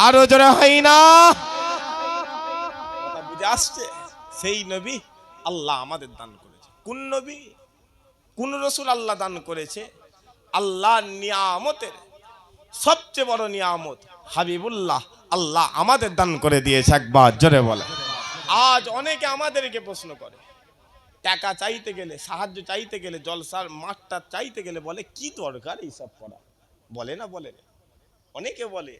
আরো জোরে হয় না? কথা বুঝে আসছে? সেই নবী আল্লাহ আমাদের দান করেছে। কোন নবী, কোন রসুল আল্লাহ দান করেছে? আল্লাহ নিয়ামতের সবচেয়ে বড় নিয়ামত হাবিবুল্লাহ আল্লাহ আমাদের দান করে দিয়েছে। একবার জোরে বলে। আজ অনেকে আমাদেরকে প্রশ্ন করে, টাকা চাইতে গেলে, সাহায্য চাইতে গেলে, জলসার মাঠটা চাইতে গেলে বলে কি দরকার এইসব করা? বলে না? বলে না? অনেকে বলে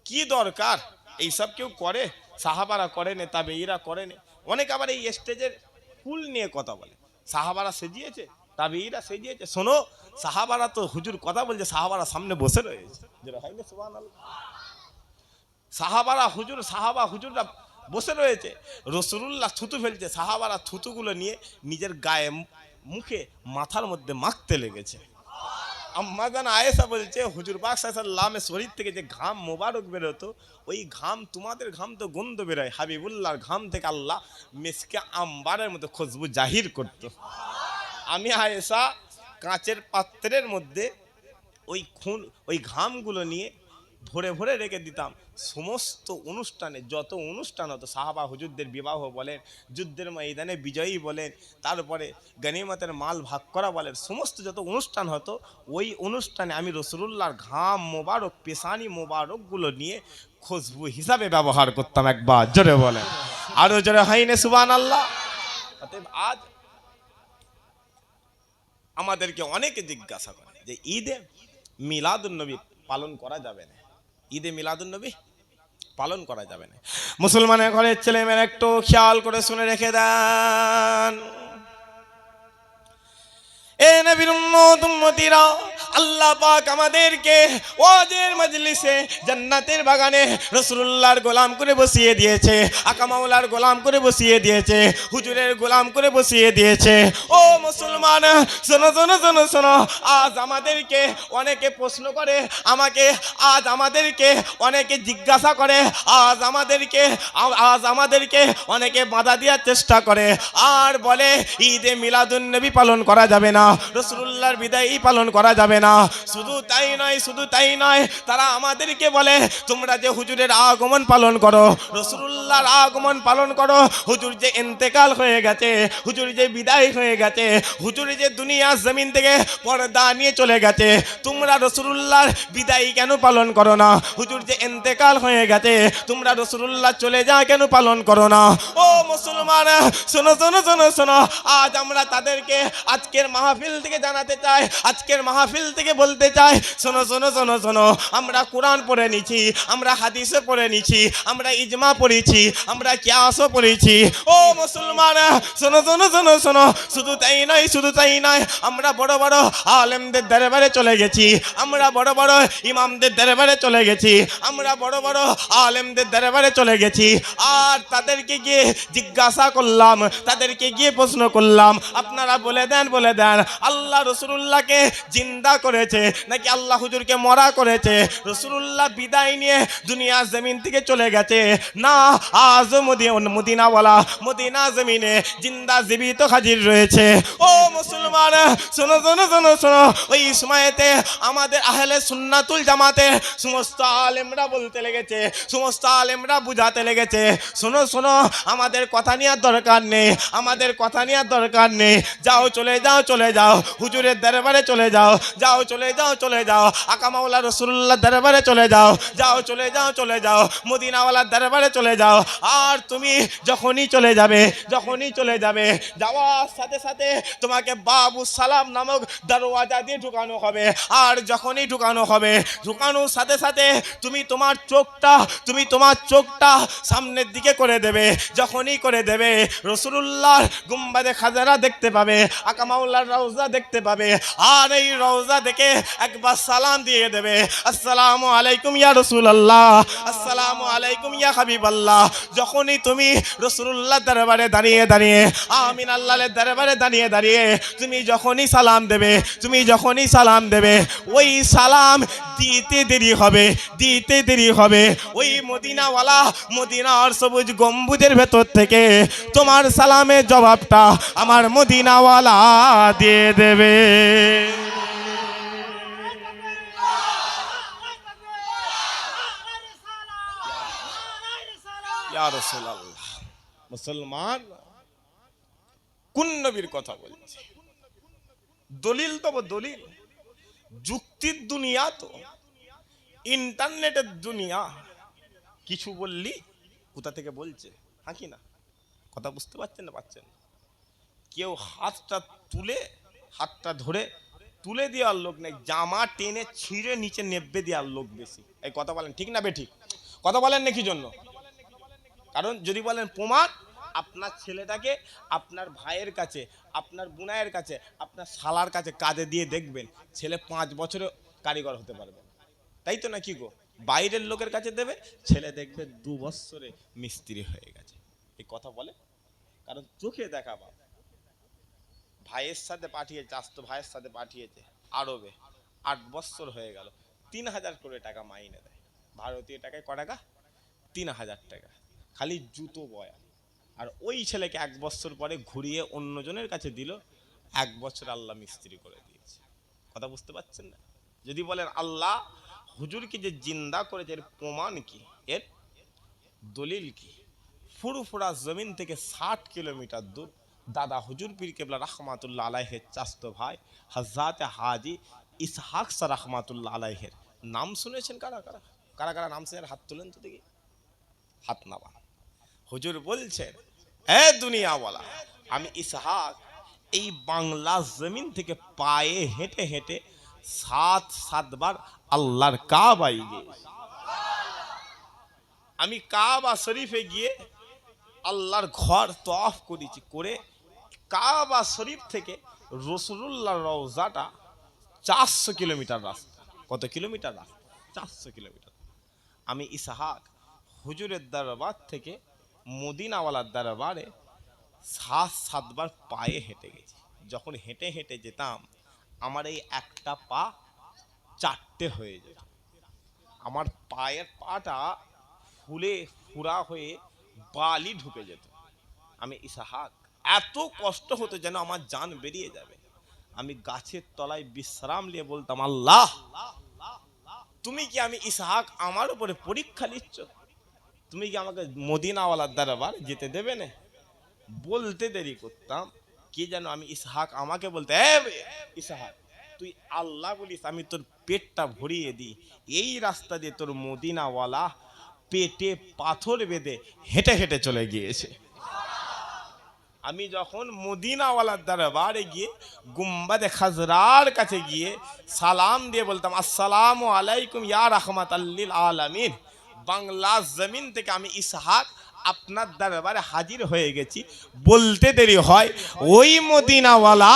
কি দরকার এইসব? কেউ করে? সাহাবারা করেনি, তাবেঈরা করেনি। অনেকে আবার এই স্টেজের ফুল নিয়ে কথা বলে, সাহাবারা সেজিয়েছে, তাবেঈরা সেজিয়েছে। শোনো, সাহাবারা তো হুজুর কথা বলছে, সাহাবারা সামনে বসে রয়েছে। যেটা হয় না, সুবহানাল্লাহ। সাহাবারা হুজুর, সাহাবা হুজুররা বসে রয়েছে, রাসূলুল্লাহ থুতু ফেলছে, সাহাবারা থুতুগুলো নিয়ে নিজের গায়ে, মুখে, মাথার মধ্যে মাখতে লেগেছে। আম্মা জান আয়েশা বলছে, হুজুর পাক সাল্লাল্লাহু আলাইহি শরীর থেকে যে ঘাম মোবারক বেরোতো, ওই ঘাম, তোমাদের ঘাম তো গন্ধ বেরোয়, হাবিবুল্লাহর ঘাম থেকে আল্লাহ মিসকে আম্বারের মতো খুশবু জাহির করত। আমি আয়েশা কাঁচের পাত্রের মধ্যে ওই ঘামগুলো নিয়ে ভরে ভরে রেখে দিতাম। সমস্ত অনুষ্ঠানে, যত অনুষ্ঠান হতো, সাহাবা হুজুরদের বিবাহ বলেন, যুদ্ধের ময়দানে বিজয়ী বলেন, তারপরে গনিমতের মাল ভাগ করা বলেন, সমস্ত যত অনুষ্ঠান হতো, ওই অনুষ্ঠানে আমি রাসূলুল্লাহর ঘাম মোবারক, পেশানি মোবারকগুলো নিয়ে খুশবু হিসাবে ব্যবহার করতাম। একবার জোরে বলেন, আরো জোরে হাইনে সুবহানাল্লাহ। অতএব আজ আমাদেরকে অনেকে জিজ্ঞাসা করে যে ঈদে মিলাদুন্নবী পালন করা যাবে না, ঈদে মিলাদুন্নবী পালন করা যাবে না। মুসলমানের ঘরের ছেলেমেয়েরা একটু খেয়াল করে শুনে রেখে দেন, এ নবীর উম্মত উম্মতিরা, আল্লাহ পাক আমাদেরকে ওয়াজের মজলিসে, জান্নাতের বাগানে রাসূলুল্লাহর গোলাম করে বসিয়ে দিয়েছে, আকা মাওলার গোলাম করে বসিয়ে দিয়েছে, হুজুরের গোলাম করে বসিয়ে দিয়েছে। ও মুসলমান, শোনো শোনো শোনো শোনো, আজ আমাদেরকে অনেকে প্রশ্ন করে, আজ আমাদেরকে অনেকে জিজ্ঞাসা করে, আজ আমাদেরকে অনেকে বাধা দেওয়ার চেষ্টা করে, আর বলে ঈদে মিলাদুন্নবী পালন করা যাবে না, রাসূলুল্লাহর বিদায় পালন করা যাবে না। শুধু তাই নয়, তারা আমাদেরকে বলে তোমরা যে হুজুরের আগমন পালন করো, রাসূলুল্লাহর আগমন পালন করো, হুজুর যে ইন্তেকাল হয়ে গেছে, হুজুর যে বিদায় হয়ে গেছে, হুজুর যে দুনিয়া জমিন থেকে পর্দা নিয়ে চলে গেছে, তোমরা রাসূলুল্লাহর বিদায় কেন পালন করো না? হুজুর যে ইন্তেকাল হয়ে গেছে, তোমরা রাসূলুল্লাহ চলে যা কেন পালন করো না? ও মুসলমান, শোনো শোনো শোনো শোনো, আজ আমরা তাদেরকে আজকের মাহফিল থেকে জানাতে চাই, আজকের মাহফিল থেকে বলতে চাই, শোনো শোনো শোনো শোনো, আমরা কোরআন পড়ে নিছি, আমরা হাদিসে পড়ে নিছি, আমরা ইজমা পড়েছি, আমরা কিয়াসও পড়েছি। ও মুসলমান, শোনো শোনো শোনো শোনো, শুধু তাই নয়, আমরা বড় বড় আলেমদের দরবারে চলে গেছি, আমরা বড় বড় ইমামদের দরবারে চলে গেছি, আমরা বড় বড় আলেমদের দরবারে চলে গেছি, আর তাদেরকে গিয়ে জিজ্ঞাসা করলাম, তাদেরকে গিয়ে প্রশ্ন করলাম, আপনারা বলে দেন আল্লাহ রাসূলুল্লাহকে জিন্দা করেছে নাকি আল্লাহ হুজুরকে মরা করেছে? রাসূলুল্লাহ বিদায় নিয়ে দুনিয়া জমিন থেকে চলে গেছে না, আজ মদিনা জমিনে জিন্দা জীবিত হাজির রয়েছে। ও মুসলমান, শোনো শোনো শোনো শোনো, ওই সময়তে আমাদের আহলে সুন্নাতুল জামাতে সমস্ত আলেমরা বলতে লেগেছে, সমস্ত আলেমরা বুঝাতে লেগেছে, শোনো শোনো, আমাদের কথা নেওয়ার দরকার নেই, আমাদের কথা নেওয়ার দরকার নেই, যাও চলে যাও হুজুরের দরবারে চলে যাও, চলে যাও আকা মাওলা রাসূলুল্লাহ দরবারে চলে যাও, চলে যাও মদিনাওয়ালার দরবারে চলে যাও। আর তুমি যখনই চলে যাবে, যাওয়ার সাথে সাথে তোমাকে বাবু সালাম নামক দরওয়াজা দিয়ে ঢুকানো হবে, আর যখনই ঢুকানোর সাথে সাথে তুমি তোমার চোখটা সামনের দিকে করে দেবে, যখনই করে দেবে রাসূলুল্লাহর গুম্বাদে খাজরা দেখতে পাবে, আকা মাওলার রওজা দেখতে পাবে, আর এই রওজা দেখে একবার সালাম দিয়ে দেবে, আসসালামু আলাইকুম ইয়া রাসূলুল্লাহ, আসসালামু আলাইকুম ইয়া হাবিবাল্লাহ। যখনই তুমি রাসূলুল্লাহ দরবারে দাঁড়িয়ে আমিন আল্লাহর দরবারে দাঁড়িয়ে তুমি যখনই সালাম দেবে, ওই সালাম দিতে দেরি হবে, ওই মদিনার সবুজ গম্বুজের ভেতর থেকে তোমার সালামের জবাবটা আমার মদিনাওয়ালা দিয়ে দেবে। ইয়া রাসূলুল্লাহ, মুসলমান কোন নবীর কথা বলছে? দলিল তো দলিল, যুক্তির দুনিয়া, তো ইন্টারনেটের দুনিয়া। কিছু বললি কোথা থেকে বলছে, হ্যাঁ কি না? কথা বুঝতে পারছেন না? পাচ্ছেন? কেউ হাতটা ধরে তুলে দেওয়ার লোক নেই, জামা টেনে ছিঁড়ে নিচে নেবে দেওয়ার লোক বেশি। এই কথা বলেন ঠিক না বেঠিক? কথা বলেন না কি জন্য? কারণ যদি বলেন প্রমাণ, আপনার ছেলেটাকে আপনার ভাইয়ের কাছে, আপনার বোনাইয়ের কাছে, আপনার শালার কাছে কাজে দিয়ে দেখবেন, ছেলে 5 বছরে কারিগর হতে পারবে, তাই তো? না কি গো? বাইরের লোকের কাছে দেবে, ছেলে দেখবে 2 বছরে মিস্ত্রি হয়ে গেছে। এই কথা বলে, কারণ চোখে দেখা বাপ। ভাইয়ের সাথে পাঠিয়েছে, আস্ত ভাইয়ের সাথে পাঠিয়েছে আরবে, 8 বছর হয়ে গেল, 3000 করে টাকা মাইনে দেয়। ভারতীয় টাকায় ক টাকা? 3000 টাকা, খালি জুতো বয়া। আর ওই ছেলেকে 1 বছর পরে ঘুরিয়ে অন্যজনের কাছে দিল, 1 বছর আল্লাহ মিস্ত্রি করে দিয়েছে। কথা বুঝতে পারছেন না? যদি বলেন আল্লাহ হুজুরকে যে জিন্দা করেছে, এর প্রমাণ কি, এর দলিল কি? ফুরফুরা জমিন থেকে 60 কিলোমিটার দূর দাদা হুজুর পীর কেবলা রহমাতুল্লাহ আলাইহের চাচতো ভাই হযরত হাজী ইসহাক সা রহমাতুল্লাহ আলাইহের নাম শুনেছেন? কারা কারা কারা কারা নাম শুনে হাত তোলেন তো দেখি, হাত নামা। হুজুর বলছেন, এ দুনিয়াওয়ালা, আমি ইসহাক এই বাংলা জমিন থেকে পায়ে হেঁটে হেঁটে 7 বার আল্লাহর কাবায় গিয়েছি। আমি কাবা শরীফে গিয়ে আল্লাহর ঘর তওয়াফ করেছি, করে কাবা শরীফ থেকে রাসূলুল্লাহর রওজাটা 400 কিলোমিটার রাস্তা। কত কিলোমিটার রাস্তা? 400 কিলোমিটার। আমি ইসহাক হুজুরের দরবার থেকে মদিনাওয়ালার দরবারে 7 বার পায়ে হেঁটে গেছি। যখন হেঁটে হেঁটে যেতাম, আমার এই একটা পা 4টে হয়ে যেত। আমার পায়ের পাটা ফুলে ফুরা হয়ে বালি ঢুকে যেত। আমি ইসহাক, এত কষ্ট হতো যেন আমার জান বেরিয়ে যাবে। আমি গাছের তলায় বিশ্রাম নিয়ে বলতাম, আল্লাহ তুমি কি, আমি ইসহাক, আমার উপরে পরীক্ষা নিচ্ছ? তুমি কি আমাকে মদিনাওয়ালার দরবার যেতে দেবে না? বলতে দেরি করতাম, কি যেন আমি ইসহাক আমাকে বলতে, ইসহাক তুই আল্লাহ বলিস, আমি তোর পেটটা ভরিয়ে দিই। এই রাস্তা দিয়ে তোর মদিনাওয়ালা পেটে পাথর বেঁধে হেঁটে হেঁটে চলে গিয়েছে। আমি যখন মদিনাওয়ালার দরবারে গিয়ে গুম্বাদে খাজরার কাছে গিয়ে সালাম দিয়ে বলতাম, আসসালামু আলাইকুম ইয়া রাহমাতাল লিল আলামিন, বাংলা জমিন থেকে আমি ইসহাক আপনার দরবারে হাজির হয়ে গেছি। বলতে দেরি হয়, ওই মদিনাওয়ালা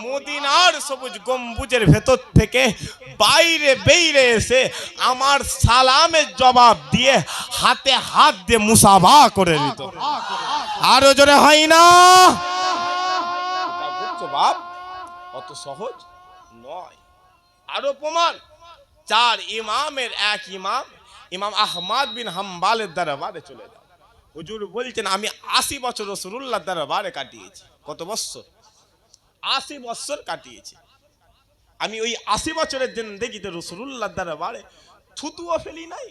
মদিনার সবুজ গম্বুজের ভেতর থেকে বাইরে বেরিয়ে এসে আমার সালামের জবাব দিয়ে হাতে হাত দিয়ে মুসাফা করে দিত। আরো জোরে হয় না? বাপ অত সহজ নয়। আরো প্রমাণ, 4 ইমামের এক ইমাম, ইমাম আহমদ বিন হাম্বলের দরবারে চলে যাও। হুজুর বলছেন, আমি 80 বছর রাসূলুল্লাহর দরবারে কাটিয়েছি। কত বছর? 80 বছর কাটিয়েছি। আমি ওই 80 বছরের জিন্দেগিতে রাসূলুল্লাহর দরবারে থুতুও ফেলি নাই,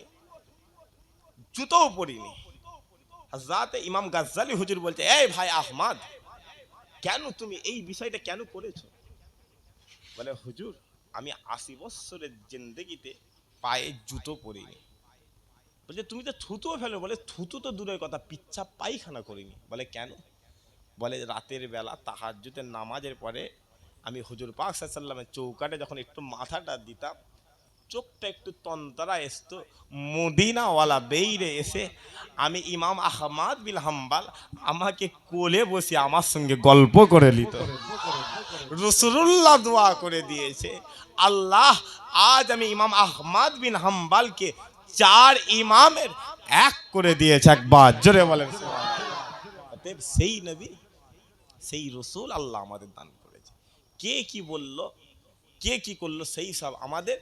জুতোও পরিনি। হযরত ইমাম গাজ্জালি হুজুর বলছে, এই ভাই আহমদ, কেন তুমি এই বিষয়টা কেন করেছো? বলে, হুজুর আমি 80 বছরের জিন্দেগিতে পায়ে জুতো পরিনি। বলছে, তুমি তো থুতুও ফেলো। বলে, থুতু তো দূরের কথা, পিচ্ছাপ পায়খানা করিনি। বলে, কেন? বলে, রাতের বেলা তাহাজ্জুদের নামাজের পরে আমি হুজুর পাক সাল্লাল্লাহু আলাইহি ওয়াসাল্লামের চৌকাটে যখন একটু মাথাটা দিতাম, চোখটা একটু তন্তরা আসতো, মদিনাওয়ালা বেইরে এসে আমি ইমাম আহমদ বিন হাম্বল আমাকে কোলে বসে আমার সঙ্গে গল্প করে নিত। রাসূলুল্লাহ দোয়া করে দিয়েছে, আল্লাহ আজ আমি ইমাম আহমদ বিন হাম্বলকে 4 ইমামের এক করে দিয়েছে। একবার জোরে বলেন সুবহানাল্লাহ। সেই নবী, সেই রাসূল আল্লাহ আমাদের দান করেছে। কে কি বলল, কে কি করলো, সেই সব আমাদের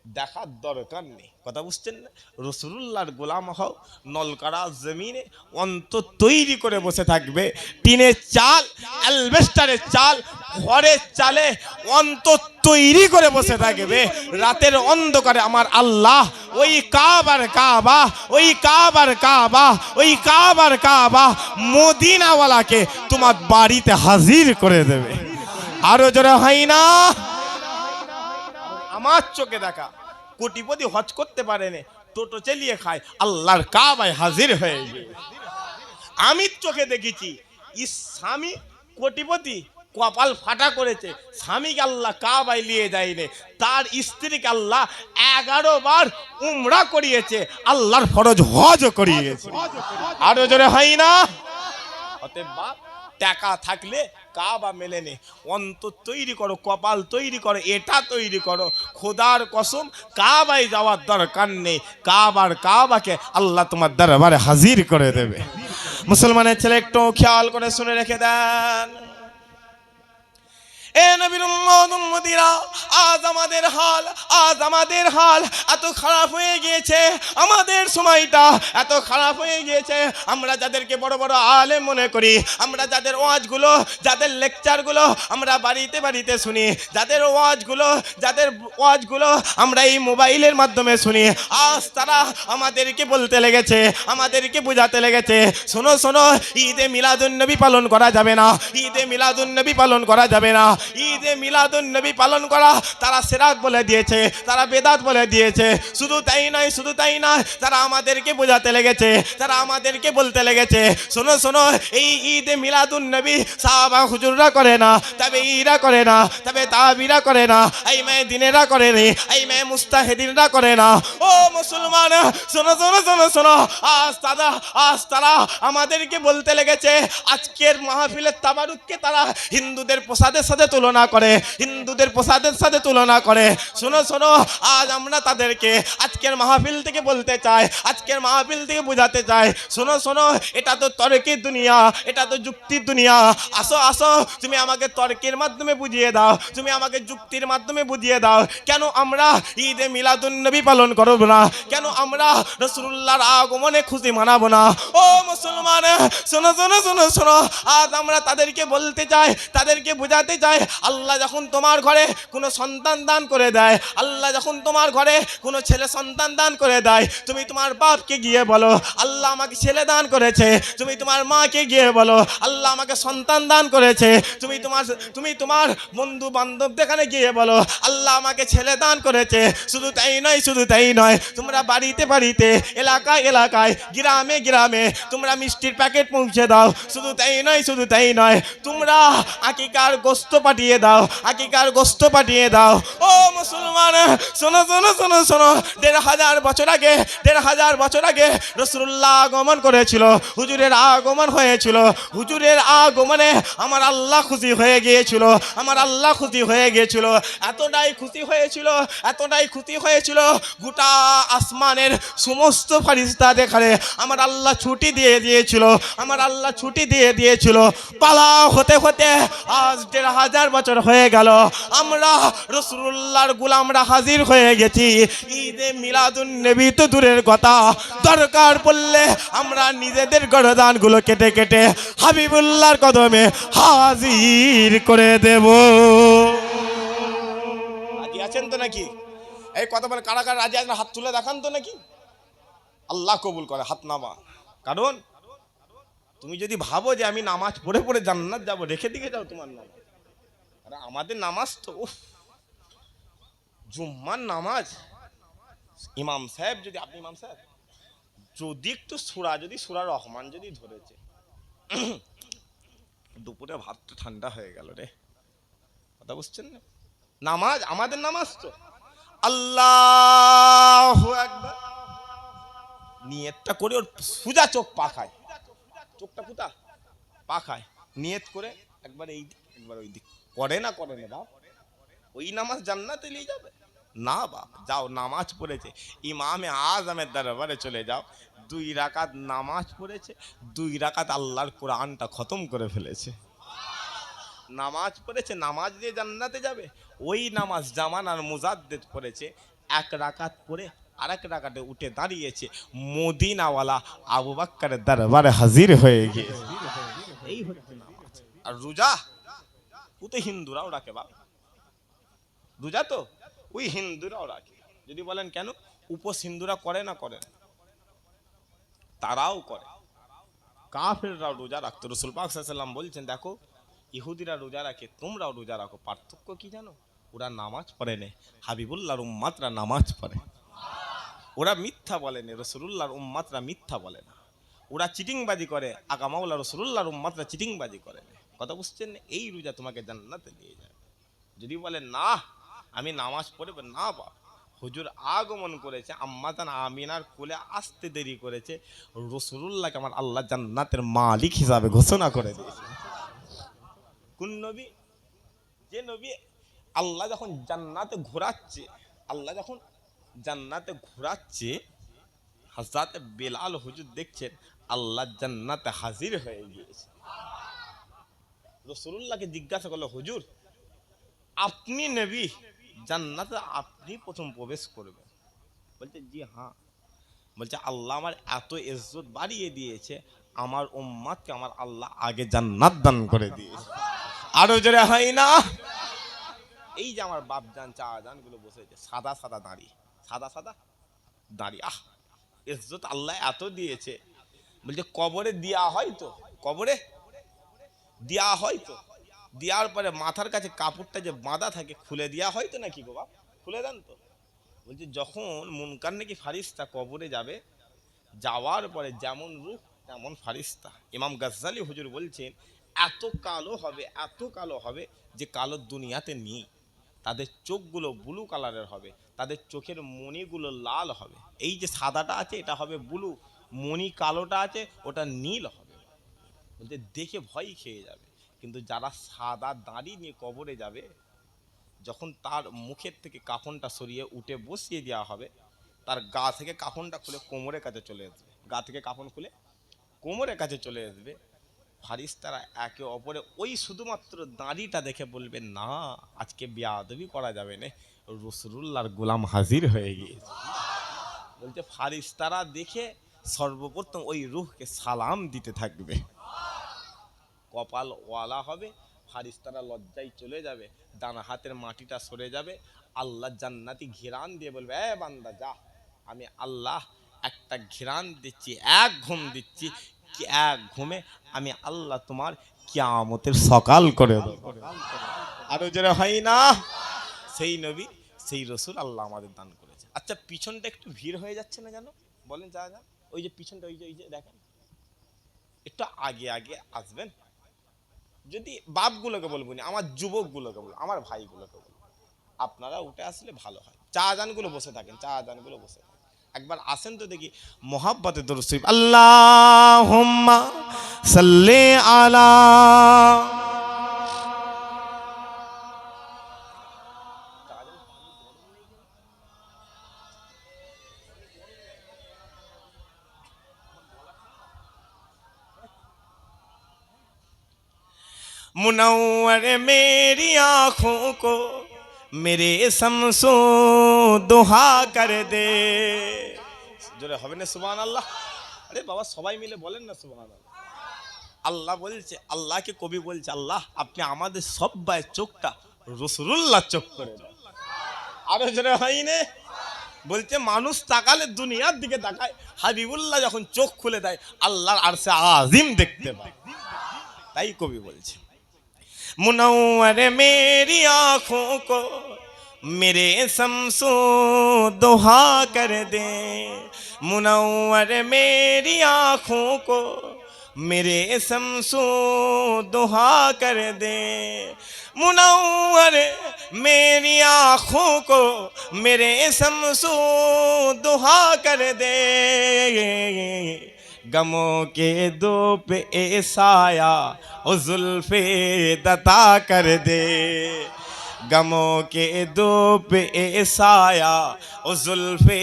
দেখার দরকার নেই। কথা বুঝছেন না? রাসূলুল্লাহর গোলাম হও, নলকারা জমিনে অন্তর তৈরি করে বসে থাকবে, টিনের চাল, অ্যালবেস্টারের চাল, খড়ের চালে অন্তর তৈরি করে বসে থাকবে। রাতের অন্ধকারে আমার আল্লাহ ওই কাবার কাবা, ওই কাবার কাবা, ওই কাবার কাবা মদিনাওয়ালাকে তোমার বাড়িতে হাজির করে দেবে। আরো জোরে হয় না? আমার চোখে দেখা কোটিপতি হজ করতে পারেনি, টোটো চালিয়ে খায়, আল্লাহর কাবায় হাজির হয়ে গিয়ে আমি চোখে দেখেছি। স্বামী কোটিপতি কপাল ফাটা করেছে, স্বামীকে আল্লাহ কাবায় নিয়ে যায়নি, তার স্ত্রীকে আল্লাহ 11 বার উমরা করিয়েছে, আল্লাহর ফরজ হজ করিয়েছে। আরো জোরে হয় না? অতএব বাপ, টাকা থাকলে কাবা মেলে নে, অন্তর তৈরি করো, কপাল তৈরি করো, এটা তৈরি করো। খোদার কসম কাবায় যাওয়ার দরকার নেই, কাবার কাবাকে আল্লাহ তোমার দরবারে হাজির করে দেবে। মুসলমানের ছেলে একটু খেয়াল করে শুনে রেখে দেন, এ নবীর উম্মতিরা, আজ আমাদের হাল এত খারাপ হয়ে গিয়েছে, আমাদের সময়টা এত খারাপ হয়ে গিয়েছে। আমরা যাদেরকে বড় বড় আলেম মনে করি, আমরা যাদের ওয়াজগুলো, যাদের লেকচারগুলো আমরা বাড়িতে বাড়িতে শুনি, যাদের ওয়াজগুলো আমরা এই মোবাইলের মাধ্যমে শুনি, আজ তারা আমাদেরকে বলতে লেগেছে, আমাদেরকে বোঝাতে লেগেছে, শোনো শোনো, ঈদে মিলাদুন্নবী পালন করা যাবে না, ঈদে মিলাদুন্নবী পালন করা যাবে না। ঈদে মিলাদুন্নবী পালন করা তারা সিরাত বলে দিয়েছে, তারা বেদাত বলে দিয়েছে। শুধু তাই নয়, তারা আমাদেরকে বোঝাতে লেগেছে, তারা আমাদেরকে বলতে লেগেছে, শোনো শোনো, এই ঈদে মিলাদুন্নবী সাহাবা হুজুররা করে না, তবে ইরা করে না, তবে তাবিরা করে না, এই মেয়ে দিনেরা করে নি, এই মেয়ে মুস্তাহিদিনরা করে না। ও মুসলমান, শোনো শোনো শোনো শোনো, আজ তারা আমাদেরকে বলতে লেগেছে, আজকের মাহফিলের তাবারুককে তারা হিন্দুদের প্রসাদের সাথে তুলনা করে, হিন্দুদের প্রসাদের সাথে তুলনা করে। শোনো শোনো, আজ আমরা তাদেরকে আজকের মাহফিল থেকে বলতে চাই, আজকের মাহফিল থেকে বোঝাতে চাই, শোনো শোনো, এটা তো তর্কের দুনিয়া, এটা তো যুক্তির দুনিয়া। আসো আসো, তুমি আমাকে তর্কের মাধ্যমে বুঝিয়ে দাও, তুমি আমাকে যুক্তির মাধ্যমে বুঝিয়ে দাও, কেন আমরা ঈদে মিলাদুন্নবী পালন করব না, কেন আমরা রাসূলুল্লাহর আগমনে খুশি মানাবো না। ও মুসলমান, শোনো শোনো শোনো শোনো, আজ আমরা তাদেরকে বলতে চাই, তাদেরকে বোঝাতে চাই, আল্লাহ যখন তোমার ঘরে কোনো সন্তান দান করে দেয়, আল্লাহ যখন তোমার ঘরে কোনো ছেলে সন্তান দান করে দেয়, তুমি তোমার বাপকে গিয়ে বলো, আল্লাহ আমাকে ছেলে দান করেছে। তুমি তোমার মাকে গিয়ে বলো, আল্লাহ আমাকে সন্তান দান করেছে। তুমি তোমার বন্ধু বান্ধবদের কাছে গিয়ে বলো, আল্লাহ আমাকে ছেলে দান করেছে। শুধু তাই নয়, তোমরা বাড়িতে বাড়িতে, এলাকায় এলাকায়, গ্রামে গ্রামে তোমরা মিষ্টির প্যাকেট পৌঁছে দাও। শুধু তাই নয়, তোমরা আকিকার গোস্ত পাঠিয়ে দাও, আকিকার গোস্ত পাঠিয়ে দাও। ও মুসলমান, শোনো শোনো শোনো শোনো, 1500 বছর আগে রাসূলুল্লাহ আগমন করেছিল, হুজুরের আগমন হয়েছিল, হুজুরের আগমনে আমার আল্লাহ খুশি হয়ে গিয়েছিল, আমার আল্লাহ খুশি হয়ে গিয়েছিল, এতটাই খুশি হয়েছিল, গোটা আসমানের সমস্ত ফেরেশতা দেখারে আমার আল্লাহ ছুটি দিয়ে দিয়েছিল, আমার আল্লাহ ছুটি দিয়ে দিয়েছিল। পালা হতে হতে আজ 1500 বছর হয়ে গেল, আমরা রাসূলুল্লাহর গোলামরা হাজির হয়ে গেছি। ঈদে মিলাদুন্নবী তো দূরের কথা, দরকার পড়লে আমরা নিজেদের গর্দানগুলো কেটে কেটে হাবিবুল্লাহর কদমে হাজির করে দেব। রাজি আছেন তো নাকি? এই কথা বলে কারা কারা রাজি আছেন হাত তুলে দেখান তো নাকি? আল্লাহ কবুল করে, হাত নামা। কারণ তুমি যদি ভাবো যে আমি নামাজ পড়ে পড়ে জান্নাত যাবো, রেখে দিকে যাও তোমার নামাজ। আরে আমাদের নামাজ তো জুম্মার নামাজ, ইমাম সাহেব যদি, আপনি ইমাম সাহেব যদি একটু সুরা রহমান যদি ধরেছে, দুপুরে ভাতটা ঠান্ডা হয়ে গেল রে। কথা বুঝছেন না? নামাজ, আমাদের নামাজ তো আল্লাহু আকবার, নিয়তটা করে ওর সোজা চোখ পাখায়, চোখটা কোথা পাখায়, নিয়ত করে একবার এই দিক একবার ওই দিক, করে না বাপ, ওই নামাজ জান্নাতে নিয়ে যাবে না বাপ। যাও, নামাজ পড়েছে, ইমামে আজমের দরবারে চলে যাও, 2 রাকাত নামাজ পড়েছে, 2 রাকাত আল্লাহর কোরআনটা খতম করে ফেলেছে। নামাজ পড়েছে, নামাজ দিয়ে জান্নাতে যাবে। ওই নামাজ জামানার মুজাদ্দেদ পড়েছে, এক রাকাত পড়ে আরেক রাকাতে উঠে দাঁড়িয়েছে, মদিনাওয়ালা আবু বকরের দরবারে হাজির হয়ে গিয়েছে। এই হচ্ছে নামাজ। আর রোজা ও তো হিন্দুরাও রাখে বাবা, রোজা তো ওই হিন্দুরাও রাখে। যদি বলেন কেন, উপোস হিন্দুরা করে না? করে না, তারাও করে। কাফেররাও রোজা রাখতো। রাসূল পাক সাল্লাল্লাহু আলাইহি ওয়াসাল্লাম বলছেন, দেখো ইহুদিরা রোজা রাখে, তোমরাও রোজা রাখো, পার্থক্য কি জানো? ওরা নামাজ পড়ে না, হাবিবুল্লাহর উম্মাতরা নামাজ পড়ে। ওরা মিথ্যা বলে না, রাসূলুল্লাহর উম্মাতরা মিথ্যা বলে না। ওরা চিটিংবাজি করে, আকা মাওলা রাসূলুল্লাহর উম্মাতরা চিটিংবাজি করে না। কথা বুঝছেন? এই রোজা তোমাকে জান্নাতে নিয়ে যায়। যদি বলেন না আমি নামাজ পড়ব না, বা হুজুর আগমন করেছে, আম্মাজান আমিনার কোলে আসতে দেরি করেছে, রাসূলুল্লাহকে আমার আল্লাহ জান্নাতের মালিক হিসাবে ঘোষণা করে দিয়েছে। কোন নবী? যে নবী আল্লাহ যখন জান্নাতে ঘোরাচ্ছে, আল্লাহ যখন জান্নাতে ঘোরাচ্ছে, হযরত বেলাল হুজুর দেখছেন আল্লাহ জান্নাতে হাজির হয়ে গিয়েছে। রাসূলুল্লাহকে জিজ্ঞাসা করলো, হুজুর আপনি নবী, জান্নাতে আপনি প্রথম প্রবেশ করবেন? বলছে জি হ্যাঁ। বলছে আল্লাহ আমার এত ইজ্জত বাড়িয়ে দিয়েছে, আমার উম্মতকে আমার আল্লাহ আগে জান্নাত দান করে দিয়েছে। আরো জোরে হয় না? এই যে আমার বাপজান চাচাজান গুলো বসেছে, সাদা সাদা দাড়ি, সাদা সাদা দাড়ি, আহ ইজ্জত আল্লাহ এত দিয়েছে। বলছে কবরে দেয়া হয় তো, কবরে দেয়া হয় তো, দেওয়ার পরে মাথার কাছে কাপড়টা যে বাঁধা থাকে খুলে দেওয়া হয় তো নাকি গো বাপ? খুলে দেন তো। বলছে যখন মুনকার নাকি ফারিস্তা কবরে যাবে, যাওয়ার পরে যেমন রূপ তেমন ফারিস্তা। ইমাম গাজ্জালি হুজুর বলছেন এত কালো হবে, এত কালো হবে যে কালো দুনিয়াতে নেই। তাদের চোখগুলো ব্লু কালারের হবে, তাদের চোখের মণিগুলো লাল হবে। এই যে সাদাটা আছে এটা হবে ব্লু, মণি কালোটা আছে ওটা নীল হবে। বলতে দেখে ভয় খেয়ে যাবে। কিন্তু যারা সাদা দাড়ি নিয়ে কবরে যাবে, যখন তার মুখের থেকে কাফনটা সরিয়ে উঠে বসিয়ে দেওয়া হবে, তার গা থেকে কাফনটা খুলে কোমরের কাছে চলে আসবে, গা থেকে কাফন খুলে কোমরের কাছে চলে আসবে। ফারিস্তারা একে অপরে ওই শুধুমাত্র দাড়িটা দেখে বলবে না আজকে বেয়াদবি করা যাবে না, রাসূলুল্লাহর গোলাম হাজির হয়ে গিয়েছে। বলতে ফারিস্তারা দেখে সর্বপ্রথম ওই রূহকে সালাম দিতে থাকবে। কপাল ওয়ালা হবে, ফারিস্তারা লজ্জায় চলে যাবে, ডান হাতের মাটিটা সরে যাবে। আল্লাহ জান্নাতি ঘিরান দিয়ে বলবে, এ বান্দা যা, আমি আল্লাহ একটা ঘিরান দিচ্ছি, এক ঘুম দিচ্ছি, এক ঘুমে আমি আল্লাহ তোমার কিয়ামতের সকাল করে দেব। আরো যারা হয় না? সেই নবী, সেই রসুল আল্লাহ আমাদের দান করেছে। আচ্ছা পিছনটা একটু ভিড় হয়ে যাচ্ছে না জানো? বলেন যা যা, ওই যে পিছনটা, ওই যে দেখেন, একটু আগে আগে আসবেন। যদি বাপগুলোকে বলবো না, আমার যুবকগুলোকে বলবো, আমার ভাইগুলোকে বলবো, আপনারা উঠে আসলে ভালো হয়। চা জানগুলো বসে থাকেন, চা জানগুলো বসে থাকেন, একবার আসেন তো দেখি মোহাব্বতে দরুদ শরীফ। আল্লাহুম্মা সাল্লি আলা मुनव्वर मेरी आँखों को मेरे शम्सो दुहा कर दे। জোরে হবে না সুবহান আল্লাহ? আরে বাবা সবাই মিলে বলেন না সুবহান আল্লাহ। আল্লাহ বলছে, আল্লাহকে কবি বলছে, আল্লাহ আপনি আমাদের সবাই চোখটা রাসূলুল্লাহ চোখ করে দেন। আরো জোরে হয় না? বলছে মানুষ তাকালে দুনিয়ার দিকে তাকায়, হাবিবুল্লাহ যখন চোখ খুলে দেয় আল্লাহর আরশে আজিম দেখতে পায়। তাই কবি বলছে मुनव्वर मेरी आँखों को मेरे शम्सो दुहा कर दे। मुनव्वर मेरी आँखों को मेरे शम्सो दुहा कर दे। मुनव्वर मेरी आँखों को मेरे शम्सो दुहा कर दे। गमों के दो पे ए साया ओ जुल्फे दता कर दे। गमों के दो पे ए साया ओ जुल्फे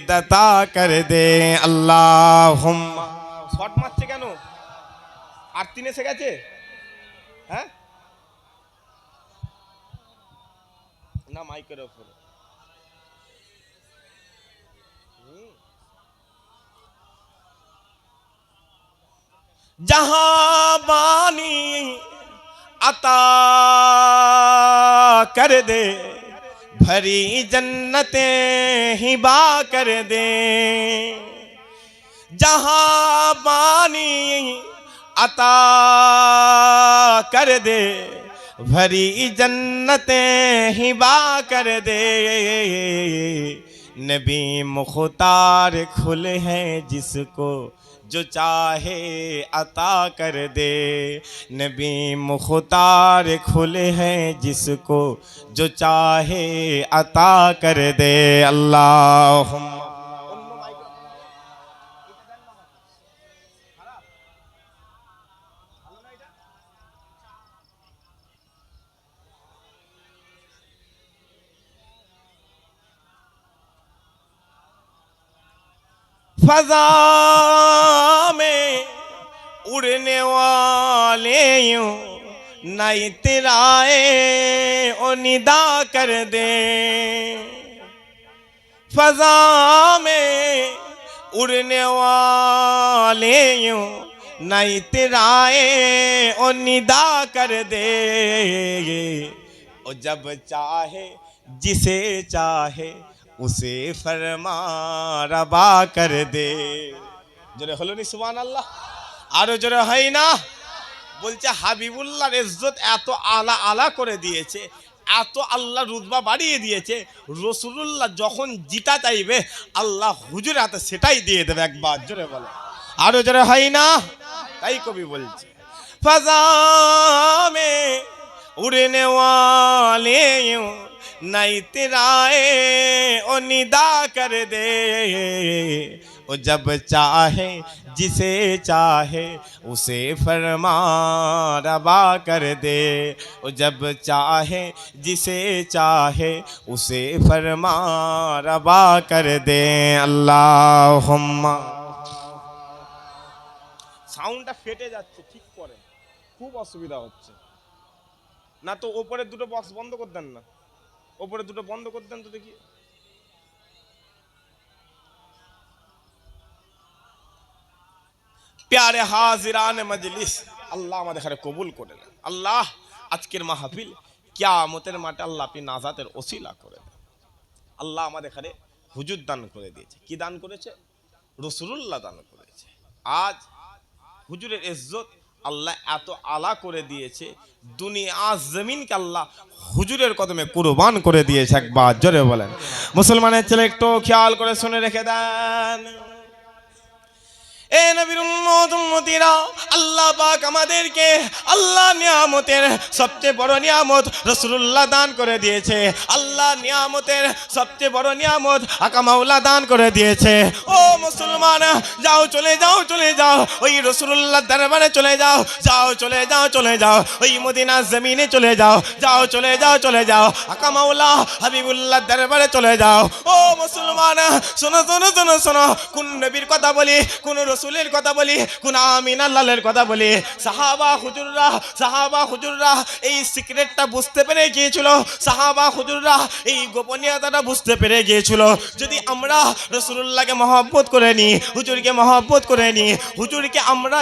दता कर दे। अल्लाहुम्मा শট মারছে কেন? আর তিন এসে গেছে? হ্যাঁ না মাইকের ওপরে जहां बानी अता कर दे, भरी जन्नतें हिबा कर दे। जहां बानी अता कर दे, भरी जन्नतें हिबा कर दे। नबी मुख्तार खुले हैं जिसको जो चाहे अता कर दे। नबी मुख्तार खुले हैं जिसको जो चाहे अता कर दे। अल्लाहुम्मा फजा में उड़ने वाले यूं न इतराए ओ निदा कर दे। फजा में उड़ने वाले यूं न इतराए ओ निदा कर दे। और जब चाहे जिसे चाहे उसे फरमा रबा कर दे। जोरे हलो नी सुभान अल्लाह, आरो जोरे হয় না। বলছে হাবিবুল্লাহর ইজ্জত এত আলা আলা করে দিয়েছে, এত আল্লাহ রুতবা বাড়িয়ে দিয়েছে, রাসূলুল্লাহ যখন যেটা চাইবে আল্লাহ হুজুর হাতে সেটাই দিয়ে দেবে। একবার জোরে বলো, আরো জোরে হয় না। তাই কবি বলছে ফাজা মে উড়নে वाले यूं नहीं तिराए ओ निदा कर दे। ओ जब चाहे जिसे चाहे उसे फरमा रबा कर दे। ओ जब चाहे जिसे चाहे उसे फरमा रबा कर दे। अल्लाहुम्मा। সাউন্ডটা ফেটে যাচ্ছে, ঠিক করেন, খুব অসুবিধা হচ্ছে। না তো ওপরের দুটো বক্স বন্ধ করে দেন না, ওপরে দুটো বন্ধ করে দেন তো দেখি। प्यारे हाजिरान मजलिस, আল্লাহ আমাদের এখানে কবুল করে নেন। আল্লাহ আজকের মাহফিল কিয়ামতের মাঠে আল্লাহ আপনি নাজাতের ওসিলা করে দেন। আল্লাহ আমাদের এখানে হুজুর দান করে দিয়েছে। কি দান করেছে? রাসূলুল্লাহ দান করেছে। আজ হুজুরের ইজ্জত আল্লাহ এত আলা করে দিয়েছে, দুনিয়া জমিনকে আল্লাহ হুজুরের কদমে কুরবান করে দিয়েছে। একবার জোরে বলেন মুসলমানের ছেলে, একটু খেয়াল করে শুনে রেখে দেন। এ নবীর উম্মত উম্মতিরা, আল্লাহ পাক আমাদেরকে আল্লাহ নিয়ামতের সবচেয়ে বড় নিয়ামত রাসূলুল্লাহ দান করে দিয়েছে। আল্লাহ নিয়ামতের সবচেয়ে বড় নিয়ামত আকা মাওলা দান করে দিয়েছে। ও মুসলমান, যাও চলে যাও চলে যাও ওই রাসূলুল্লাহর দরবারে চলে যাও, যাও চলে যাও চলে যাও ওই মদিনার জমিনে চলে যাও, যাও চলে যাও চলে যাও আকা মাওলা হাবিবুল্লাহর দরবারে চলে যাও। ও মুসলমান, শোনো শোনো শোনো শোনো, কোন নবীর কথা বলি, কোন রসুলের কথা বলি, কোন আমিনা লালের কথা বলি। সাহাবা হুজুররা এই সিক্রেটটা বুঝতে পেরে গিয়েছিল। সাহাবা হুজুররা এই গোপনীয়তাটা বুঝতে পেরে গিয়েছিল। যদি আমরা রাসূলুল্লাহকে মহব্বত করে নি, হুজুরকে মহব্বত করে নি, হুজুরকে আমরা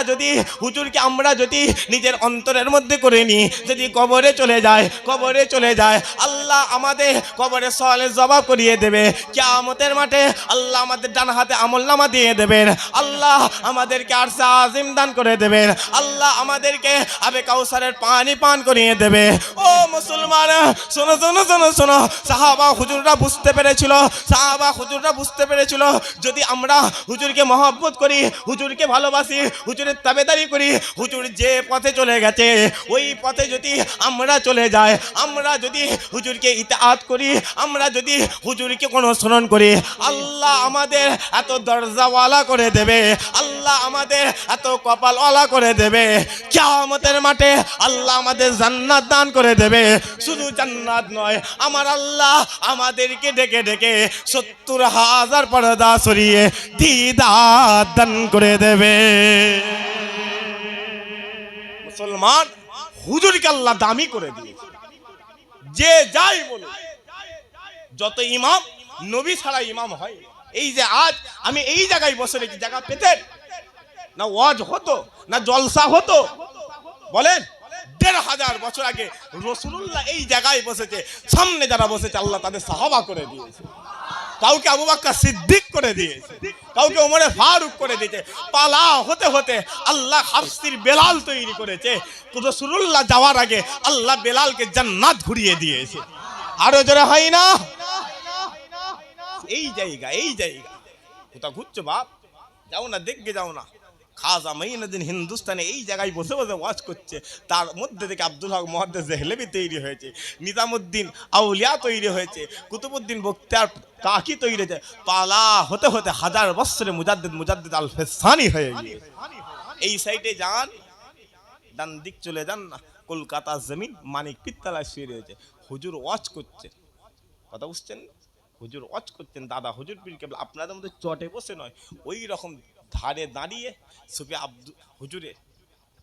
যদি নিজের অন্তরের মধ্যে করে নি, যদি কবরে চলে যায় আল্লাহ আমাদের কবরে সওয়ালের জবাব করিয়ে দেবে। কিয়ামতের মাঠে আল্লাহ আমাদের ডান হাতে আমলনামা দিয়ে দেবেন। আল্লাহ আমাদেরকে আরশে আজিম দান করে দেবেন। আল্লাহ আমাদেরকে আবে কাউসারের পানি পান করিয়ে দেবে। ও মুসলমান, শোনো শোনো শোনো শোনো, সাহাবা হুজুররা বুঝতে পেরেছিল যদি আমরা হুজুরকে মহব্বত করি, হুজুরকে ভালোবাসি, হুজুরের তাবেদারি করি, হুজুর যে পথে চলে গেছে ওই পথে যদি আমরা চলে যাই, আমরা যদি হুজুরকে ইতাআত করি, আমরা যদি হুজুরকে কোনো অনুসরণ করি, আল্লাহ আমাদের এত দরজাওয়ালা করে দেবে, আল্লাহ আমাদের এত কপালওয়ালা করে দেবে। কিয়ামতের মাঠে আল্লাহ আমাদের জান্নাত দান করে দেবে। শুধু জান্নাত নয়, আমার আল্লাহ আমাদেরকে ডেকে ডেকে ৭০,০০০ পর্দা সরিয়ে দিদার দান করে দেবে। মুসলমান, হুজুরকে আল্লাহ দামি করে দিয়েছে। যে যাই বলুন, যত ইমাম, নবী ছাড়া ইমাম হয়। এই যে আজ আমি এই জায়গায় বসে রেখেছি, জায়গা পেতেন না ওয়াজ হতো, না জলসা হতো? বলেন। ১,৫০০ বছর আগে রাসূলুল্লাহ এই জায়গায় বসেছে, সামনে যারা বসেছে আল্লাহ তাদের সাহাবা করে দিয়েছে, কাউকে আবু বকর সিদ্দিক করে দিয়েছে, কাউকে ওমরে ফারুক করে দিয়েছে। পালা হতে হতে আল্লাহ হাফসির বেলাল তৈরি করেছে। রাসূলুল্লাহ যাওয়ার আগে আল্লাহ বেলালকে জান্নাত ঘুরিয়ে দিয়েছে। আরো জোরে হয় না? এই জায়গা কোথা ঘুরছো বাপ? যাও না, দেখবে যাও না। খাজা মাইনুদ্দিন হিন্দুস্তানে এই জায়গায় বসে বসে ওয়াজ করছে, তার মধ্যে থেকে আব্দুল হক মুহাদ্দিস দেহলভী তৈরি হয়েছে, নিজামুদ্দিন আউলিয়া তৈরি হয়েছে, কুতুবউদ্দিন বখতিয়ার কাকি তৈরি হয়েছে। পালা হতে হতে 1000 বছরে মুজাদ্দিদ আল ফেসানি হয়ে গিয়েছে। এই সাইডে যান, ডান দিক চলে যান না, কলকাতা জমিন মানিক পিত্তালায় শুয়ে রয়েছে, হুজুর ওয়াজ করছে। কথা বুঝছেন? হুজুর ওয়াজ করছেন, দাদা হুজুর পীর কেবলা আপনাদের মধ্যে চটে বসে নয়, ওই রকম ধারে দাঁড়িয়ে সুফি হুজুরে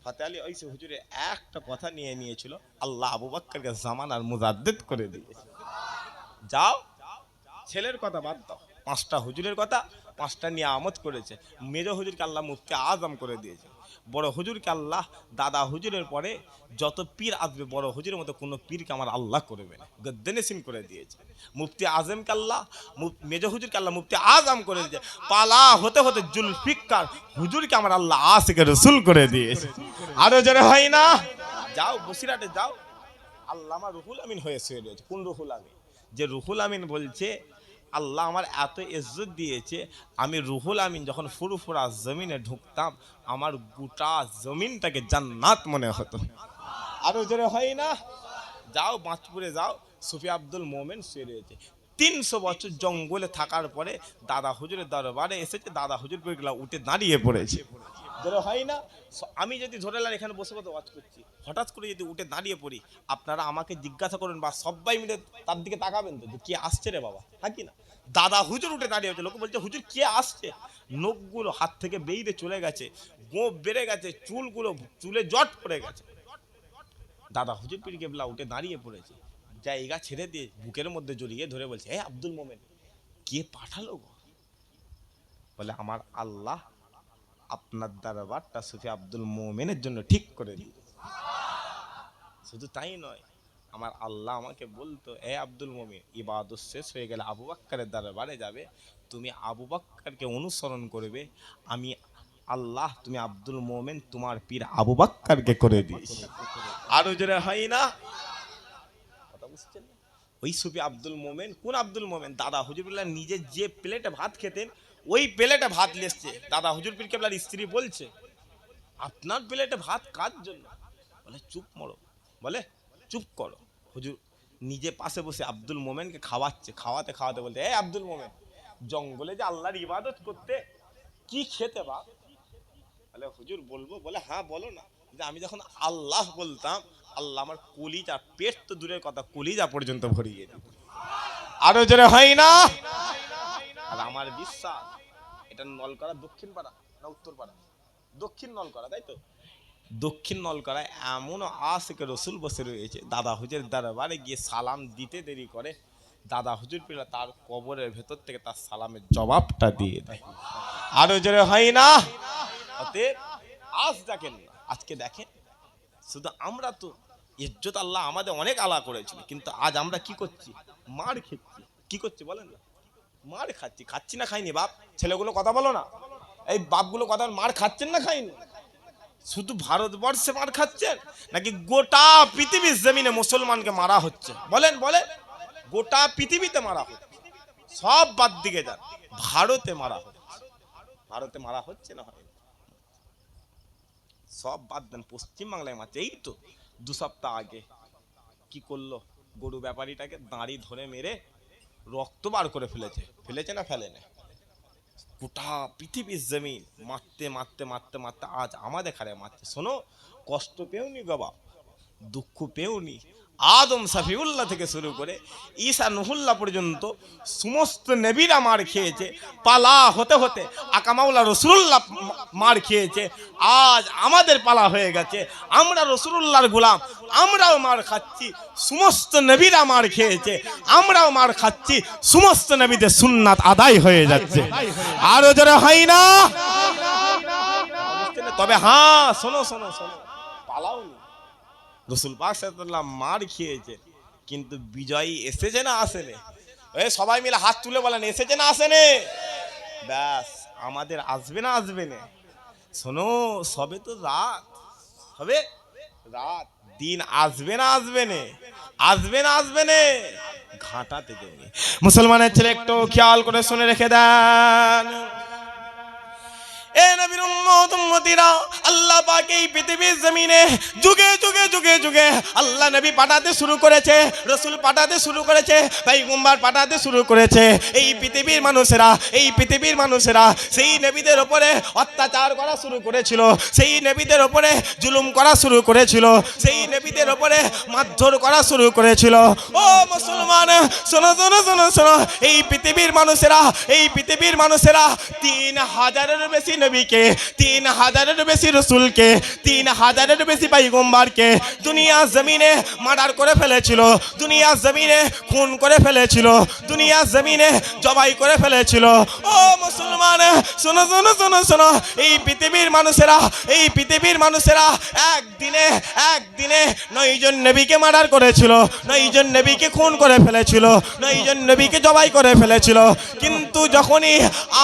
ফাতে আলী ওইসে হুজুরে একটা কথা নিয়েছিল, আল্লাহ আবু বকরকে জামানার মুজাদ্দিদ করে দিয়েছে। যাও, ছেলের কথা বাদ দাও, 5টা হুজুরের কথা, 5টা নিয়ামত করেছে। মেজো হুজুরকে আল্লাহ মুফতি আজম করে দিয়েছে, বড় হুজুরকে আল্লাহ, দাদা হুজুরের পরে যত পীর আসবে বড় হুজুরের মতো কোনো পীরকে আমার আল্লাহ করবে না, গদ্দেনেসিন করে দিয়েছে। মুফতি আজমকে আল্লাহ, মেজো হুজুরকে আল্লাহ মুফতি আজম করে দিয়েছে। পালা হতে হতে জুলফিকার হুজুরকে আমার আল্লাহ আশিকে রসুল করে দিয়েছে। আরো জোরে হয় না? যাও বসিরহাটে যাও, আল্লামা রুহুল আমিন হয়ে শুয়ে রয়েছে। কোন রুহুল আমিন? যে রুহুল আমিন বলছে আল্লাহ আমার এত ইজ্জত দিয়েছে, আমি রুহুল আমিন যখন ফুরফুরা জমিনে ঢুকতাম আমার গোটা জমিনটাকে জান্নাত মনে হতো। আরো জোরে হয় না? যাও বাঁচপুরে যাও, সুফি আব্দুল মোমেন শুয়ে রয়েছে। 300 বছর জঙ্গলে থাকার পরে দাদা হুজুরের দরবারে এসেছে, দাদা হুজুর পেগুলা উঠে দাঁড়িয়ে পড়েছে। ধরে হয় না? আমি যদি ধরে এখানে বসে বসে ওয়াজ করছি, হঠাৎ করে যদি উঠে দাঁড়িয়ে পড়ি, আপনারা আমাকে জিজ্ঞাসা করবেন বা সবাই মিলে তার দিকে তাকাবেন তো, কে আসছে রে বাবা, হ্যাঁ কি না? দাদা হুজুর উঠে দাঁড়িয়ে হচ্ছে, লোক বলছে হুজুর কে আসছে? নখগুলো হাত থেকে বেরিয়ে চলে গেছে, গোঁপ বেড়ে গেছে, চুলে জট পড়ে গেছে। দাদা হুজুর পীর কেবলা উঠে দাঁড়িয়ে পড়েছে, জায়গা ছেড়ে দিয়ে বুকের মধ্যে জড়িয়ে ধরে বলছে, হে আব্দুল মোমেন, কে পাঠালো গো? বলে আমার আল্লাহ আপনার দরবারটা সুফি আব্দুল মোমেনের জন্য ঠিক করে দিয়েছে। শুধু তাই নয়, আমার আল্লাহ আমাকে বলতো, এ আব্দুল মোমেন, ইবাদত শেষ হয়ে গেলে আবু বকরের দরবারে যাবে, তুমি আবু বকরকে অনুসরণ করবে, আমি আল্লাহ তুমি আব্দুল মোমেন তোমার পীর আবু বকরকে করে দিয়েছি। আরো জোরে হয় না? কথা বুঝছেন? ওই সুফি আব্দুল মোমেন, কোন আব্দুল মোমেন? দাদা হুজুরুল্লাহ নিজে যে প্লেটে ভাত খেতেন ওই প্লেটে ভাত লেসছে। দাদা হুজুর পীর কেবলার স্ত্রী বলছে, আপনার প্লেটে ভাত কার জন্য? বলে চুপ মরো, বলে চুপ করো। হুজুর নিজে পাশে বসে আব্দুল মোমেনকে খাওয়াতে বলতে, এ আব্দুল মোমেন, জঙ্গলে যে আল্লাহর ইবাদত করতে, কি খেতে বা? বলে হুজুর বলবো। বলে হ্যাঁ বলো না। যে আমি যখন আল্লাহ বলতাম, আল্লাহ আমার কলিজা, পেট তো দূরের কথা, কলিজা পর্যন্ত ভরিয়ে দিত। আরো জোরে হয় না? আর আমার বিশ্বাস, এটা নলকড়া দক্ষিণ পাড়া না উত্তর পাড়া? দক্ষিণ নলকড়া, তাই তো? দক্ষিণ নলকড়ায় এমন আশিকে রসুল বসে রয়েছে, দাদা হুজুর দরবারে গিয়ে সালাম দিতে দেরি করে, দাদা হুজুর পীর তার কবরের ভেতর থেকে তার সালামের জবাবটা দিয়ে দেয়। আরো জোরে হয় না? অতএব আজ দেখেন না, আজকে দেখেন, শুধু আমরা তো ইজ্জত আল্লাহ আমাদের অনেক আলা করেছিল, কিন্তু আজ আমরা কি করছি? মার খেচ্ছি। কি করছি বলেন না? মার খাচ্ছি না খাইনি? বাপ ছেলেগুলো কথা বলো না, এই বাপগুলো কথা, মার খাচ্ছেন না খাইনি? শুধু ভারতবর্ষে মার খাচ্ছেন নাকি গোটা পৃথিবীর জমিনে মুসলমানকে মারা হচ্ছে? বলেন বলেন, গোটা পৃথিবীতে মারা হচ্ছে, সব বাদ দিকে যান, ভারতে মারা হচ্ছে। ভারতে মারা হচ্ছে না? হয় সব বাদ দেন, পশ্চিমবাংলায় মারছে। এই তো 2 সপ্তাহ আগে কি করলো, গরু ব্যাপারীটাকে দাঁড়ি ধরে মেরে রক্ত বার করে ফেলেছে না ফেলে না? গোটা পৃথিবীর জমিন মারতে মারতে মারতে মারতে আজ আমাদের খারে মারছে। শোনো, কষ্ট পেওনি বাবা, দুঃখ পেওনি। আদম সাফিউল্লাহ থেকে শুরু করে ঈসা নুহুল্লাহ পর্যন্ত সমস্ত নবীরা মার খেয়েছে। পালা হতে হতে আকামাউলা রসুল্লাহ মার খেয়েছে। আজ আমাদের পালা হয়ে গেছে, আমরা রসুল্লাহর গোলাম, আমরাও মার খাচ্ছি। সমস্ত নবীরা মার খেয়েছে, আমরাও মার খাচ্ছি। সমস্ত নবীদের সুন্নাত আদায় হয়ে যাচ্ছে। আরো যারা হয় না? তবে হ্যাঁ শোনো শোনো শোনো, পালাওনি। রসুল পাক সাল্লাল্লাহু মার খেয়েছে, কিন্তু বিজয়ী এসেছে না আসেনি? এই সবাই মিলে হাত তুলে বলেন, এসেছে না আসেনি? ব্যাস, আমাদের আসবে না আসবে না? শোনো, সবে তো রাত, হবে রাত, দিন আসবে না আসবে না? আসবে না আসবে না? ঘাটাতে দেবে। মুসলমানের ছেলে একটু খেয়াল করে শুনে রেখে দেন, এ নবীর উম্মত উম্মতিরা, আল্লাহ পাক এই পৃথিবীর জমিনে যুগে যুগে যুগে যুগে আল্লাহ নবী পাঠাতে শুরু করেছে, রসুল পাঠাতে শুরু করেছে, পয়গম্বর পাঠাতে শুরু করেছে। এই পৃথিবীর মানুষেরা, এই পৃথিবীর মানুষেরা সেই নবীদের ওপরে অত্যাচার করা শুরু করেছিল, সেই নবীদের ওপরে জুলুম করা শুরু করেছিল, সেই নবীদের ওপরে মারধর করা শুরু করেছিল। ও মুসলমান, শোনো শোনো শোনো শোনো, এই পৃথিবীর মানুষেরা, এই পৃথিবীর মানুষেরা 3000-এর বেশি নবীকে, 3000-এর বেশি রসুলকে, 3000-এর বেশি পয়গম্বরকে দুনিয়ার জমিনে মার্ডার করে ফেলেছিল, দুনিয়ার জমিনে খুন করে ফেলেছিল, দুনিয়ার জমিনে জবাই করে ফেলেছিল। ও মুসলমান, শোনো শোনো শোনো শোনো, এই পৃথিবীর মানুষেরা, এই পৃথিবীর মানুষেরা একদিনে একদিনে 9 জন নবীকে মার্ডার করেছিল, 9 জন নবীকে খুন করে ফেলেছিল, 9 জন নবীকে জবাই করে ফেলেছিল। কিন্তু যখনই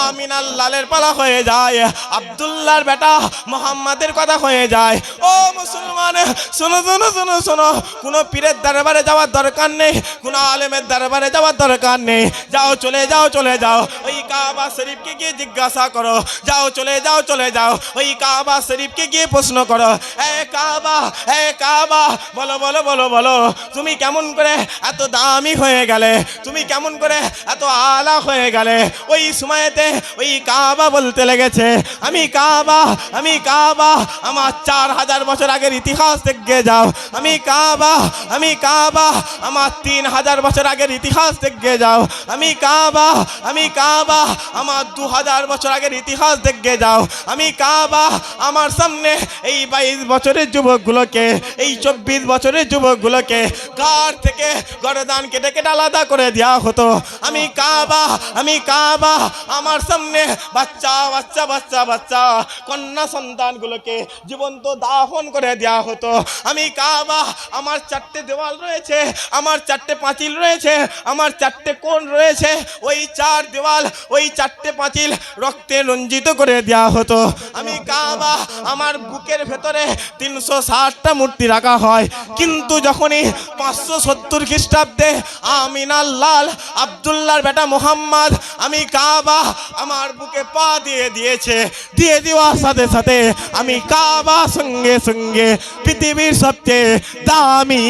আমিনার লালের পালা হয়ে যায়, আব্দুল্লাহর বেটা মোহাম্মদের কথা হয়ে যায়, ও মুসলমান শোনো শোনো শোনো শোনো, কোনো পীরের দরবারে যাওয়ার দরকার নেই, কোনো আলেমের দরবারে যাওয়ার দরকার নেই, যাও চলে যাও চলে যাও ওই কাবা শরীফকে গিয়ে জিজ্ঞাসা করো, যাও চলে যাও চলে যাও ওই কাবা শরীফকে গিয়ে প্রশ্ন করো, এ কাবা, এ কাবা, বলো বলো বলো বলো, তুমি কেমন করে এত দামি হয়ে গেলে, তুমি কেমন করে এত আলা হয়ে গেলে? ওই সময়তে ওই কাবা বলতে লেগেছে, আমি কাবা, আমি কাবা, আমার 4000 বছর আগের ইতিহাস দেখে যাও, আমি কাবা, আমি কাবা, আমার 3000 বছর আগের ইতিহাস দেখে যাও, আমি কাবা, আমি কাবা, আমার 2000 বছর আগের ইতিহাস দেখে যাও, আমি কাবা, আমার সামনে এই 22 বছরের যুবকগুলোকে, এই 24 বছরের যুবকগুলোকে ঘর থেকে গরদান কেটে কেটে আলাদা করে দেওয়া হতো, আমি কাবা, আমি কাবা, আমার সামনে বাচ্চা বাচ্চা বাচ্চা বাচ্চা কন্যা সন্তানগুলোকে জীবন্ত দাফন করে দেওয়া হতো, আমি কাবা, আমার 4টে দেওয়াল রয়েছে, আমার 4টে পাঁচিল রয়েছে, আমার 4টে কোণ রয়েছে, ওই 4 দেওয়াল, ওই 4টে পাঁচিল রক্তে রঞ্জিত করে দেওয়া হতো, আমি কাবা, আমার বুকের ভেতরে 360টা মূর্তি রাখা হয়। কিন্তু যখনই 570 খ্রিস্টাব্দে আমিনার লাল আব্দুল্লাহর বেটা মোহাম্মদ আমি কাবা আমার বুকে পা দিয়ে দিয়েছে, দিয়ে দেওয়ার সাথে সাথে আমি কাবা সঙ্গে সঙ্গে পৃথিবীর সবচেয়ে দামি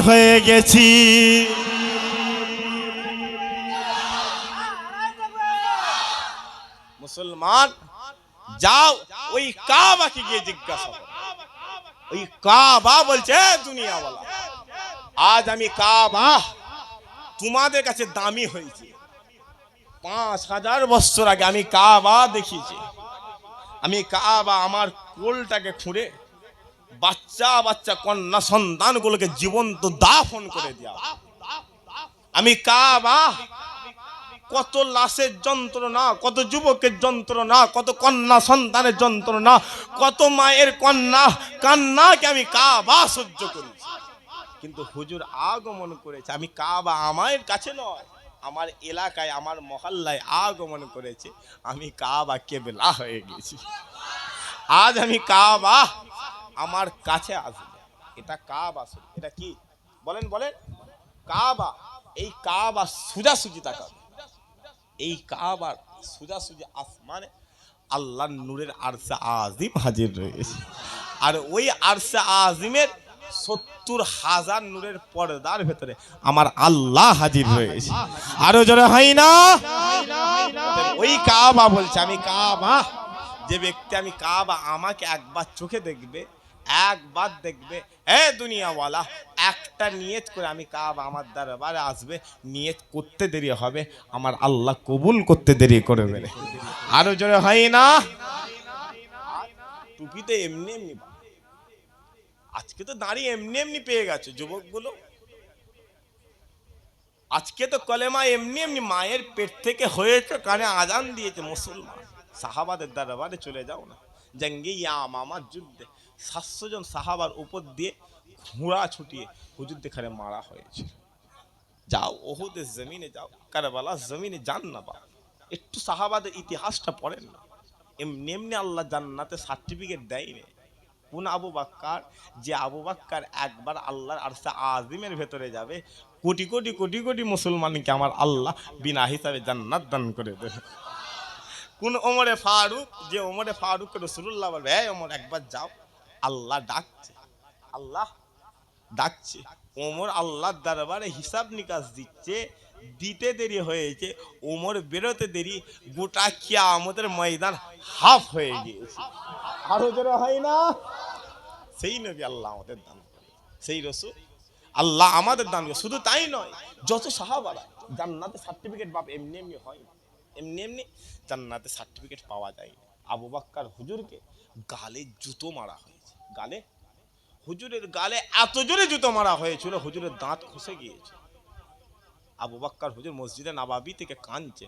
হয়ে গেছি। মুসলমান যাও ওই কাবাকে গিয়ে জিজ্ঞাসা করো, ওই কাবা বলছে দুনিয়াওয়ালা, আজ আমি কাবা তোমাদের কাছে দামি হয়েছে। 5000 বছর আগে আমি কাবা দেখিয়েছি, আমি কাবা আমার কোলটাকে খুঁড়ে বাচ্চা বাচ্চা কন্যা সন্তানগুলোকে জীবন্ত দাফন করে দেওয়া, আমি কাবা কত লাশের যন্ত্রণা, কত যুবকের যন্ত্রণা, কত কন্যা সন্তানের যন্ত্রণা, কত মায়ের কন্যা কান্নাকে আমি কাবা সহ্য করেছি। কিন্তু হুজুর আগমন করেছে, আমি কাবা আমার কাছে নয়, আমার এলাকায় আমার মহল্লায় আগমন করেছে, আমি কাবা কেবলা হয়ে গেছি। আজ আমি কাবা আমার কাছে আসবে, এটা কাবা, এটা কি বলেন বলেন? কাবা, এই কাবা সোজাসুজি তাকাবে, এই কাবার সোজাসুজি আসমানে আল্লাহর নূরের আরশে আজিম হাজির রয়েছে, আর ওই আরশে আজিমের 70,000 নূরের পর্দার ভেতরে আমার আল্লাহ হাজির রয়েছে। আরো জোরে হয় না? ওই কাবা বলছে আমি কাবা, যে ব্যক্তি আমি কাবা আমাকে একবার চোখে দেখবে, একবার দেখবে, এ দুনিয়াওয়ালা, একটা নিয়ত করে আমি কাবা আমার দরবারে আসবে, নিয়ত করতে দেরি হবে, আমার আল্লাহ কবুল করতে দেরি করবে না। আরো জোরে হয় না? টুপিতে এমনি এমনি, আজকে তো দাঁড়িয়ে এমনি এমনি পেয়ে গেছে যুবকগুলো, আজকে তো কলেমা এমনি এমনি মায়ের পেট থেকে হয়েছে, কানে আজান দিয়েছে মুসলমান, সাহাবাদের দরবারে চলে যাও না। জঙ্গে ইয়ামামার যুদ্ধে 700 জন সাহাবার উপর দিয়ে ঘোড়া ছুটিয়ে হুজুর দেখারে মারা হয়েছে। যাও ওহুদের জমিনে যাও, কারবালার জমিনে যান না বাবা, একটু সাহাবাদের ইতিহাসটা পড়েন না। এমনি এমনি আল্লাহ জান্নাতে সার্টিফিকেট দেয়নি। কোন আবু বাক্কার? যে আবু বাক্কার একবার আল্লাহর আরশে আজিমের ভেতরে যাবে, কোটি কোটি কোটি কোটি মুসলমানকে আমার আল্লাহ বিনা হিসাবে জান্নাত দান করে দেবে। কোন ওমরে ফারুক? যে ওমরে ফারুক রাসূলুল্লাহ বলবে, এই ওমর একবার যাও, আল্লাহ ডাকছে, আল্লাহ ডাকছে। ওমর আল্লাহর দরবারে হিসাব নিকাশ দিচ্ছে, দিতে দেরি হয়েছে, ওমর বেরোতে দেরি, গোটা কিয়ামতের ময়দান হাফ হয়ে গিয়েছে। আরো জোরে হয় না? সেই নবী আল্লাহ আমাদের দান করে, সেই রাসূল আল্লাহ আমাদের দান করে। শুধু তাই নয়, যত সাহাবারা জান্নাতে সার্টিফিকেট পাবে এমনি এমনি হয় না, এমনি এমনি জান্নাতে সার্টিফিকেট পাওয়া যায় না। আবু বকর হুজুরকে গালে জুতো মারা হয়েছে, গালে, হুজুরের গালে এত জোরে জুতো মারা হয়েছিল হুজুরের দাঁত খসে গিয়েছে। আবু বকর হুজুর মসজিদে নববী থেকে কাঁদছে।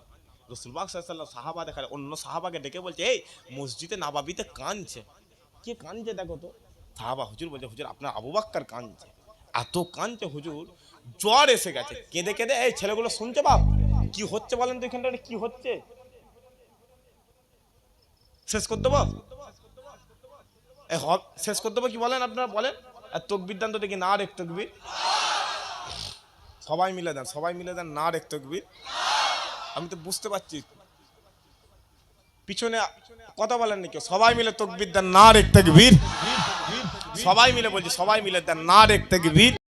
রাসূলুল্লাহ সাল্লাল্লাহু আলাইহি ওয়াসাল্লাম সাহাবা দেখালে অন্য সাহাবাকে ডেকে বলছে, এই মসজিদে নববীতে কাঁদছে, কে কাঁদছে দেখো তো। সাহাবা হুজুর বলছে, হুজুর আপনার আবু বকর কাঁদছে। এত কাঁদছে হুজুর, জ্বর এসে গেছে, কেঁদে কেঁদে। এই ছেলেগুলো শুনছে বাপ, কি হচ্ছে বলেন তো এখানটা, কি হচ্ছে? শেষ করে দেবো, শেষ করে দেবো কি বলেন আপনারা বলেন? আর তকবীর দান তো দেখি, না রেখ তকবীর, সবাই মিলে দেন, সবাই মিলে দেন, না রেখ তকবীর। আমি তো বুঝতে পারছি পিছনে কথা বলেন নাকি, সবাই মিলে তকবীর দেন, না রেখ তকবীর। সবাই মিলে বলছি, সবাই মিলে দেন, না রেখ তকবীর।